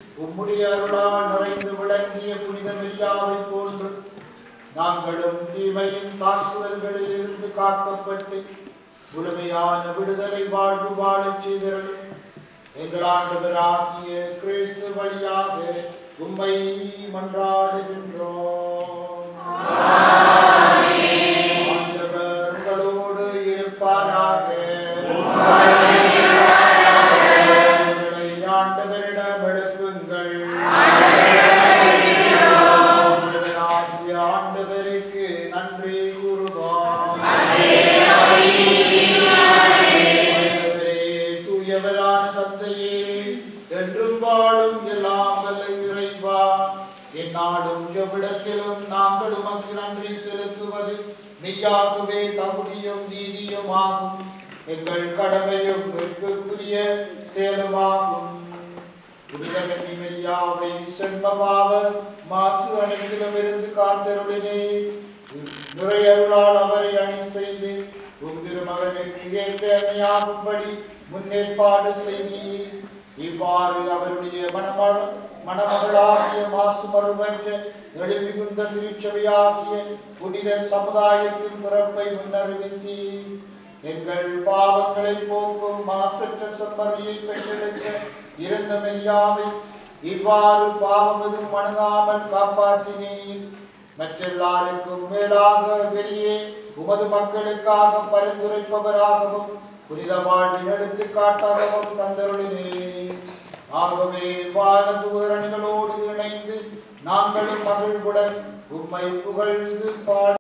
உம்முடைய அருளால் நிறைந்து விளங்கிய புனித மரியாவை போன்று நாங்களும் தீமையின் தாக்குதல்களில் இருந்து காக்கப்பட்டு முழுமையான விடுதலை வாழ்வு வாழச் செய்தருளும். எங்கள் ஆண்டவராகிய கிறிஸ்து வழியாக உம்மை மன்றாடுகின்றோம். ஆண்டவர் உங்களோடு இருப்பாராக. ஆண்டவரிடம் எழுப்புங்கள். ஆண்டவருக்கு நன்றி கூறுவோம். தூயவரான தந்தையே, என்றும் வாழும் எல்லாம் வல்ல இறைவா, எந்நாளும் எவ்விடத்திலும் நாங்கள் உமக்கு நன்றி செலுத்துவது மெய்யாகவே தகுதியும் நீதியும் ஆகும். எங்கள் கடமையும் வெற்றிக்குரிய செயலுமாகும். புனிதமணி மரியாவை செல்வமாவ மாசு அனைத்திலும் இருந்து காத்தருளினே. நிறையருளால் அவரை அணி செய்து உம் திருமகனுக்கு ஏற்ற அணியாகும்படி முன்னேற்பாடு செய்தீர். இவ்வாறு அவருடைய மணமகளாகிய மாசு மறுபற்ற எழில் மிகுந்த திருச்சபையாகிய புனித சமுதாயத்தின் பிறப்பை முன்னறிவித்தீர். எங்கள் பாவங்களை போக்கும் மாசற்ற செம்மறியை பெற்றெடுக்க இருந்த மெரியாவை இவ்வாறு பாவம் எதுவும் அணுகாமல் காப்பாற்றினீர். மற்றெல்லாருக்கும் மேலாக வெளியே உமது மக்களுக்காக பரிந்துரைப்பவராகவும் புனித வாழ்வின் எடுத்துக்காட்டாகவும் தந்தருளினீர். ஆகவே வான தூதரணிகளோடு இணைந்து நாங்களும் மகிழ்வுடன் உம்மை புகழ்ந்து பாட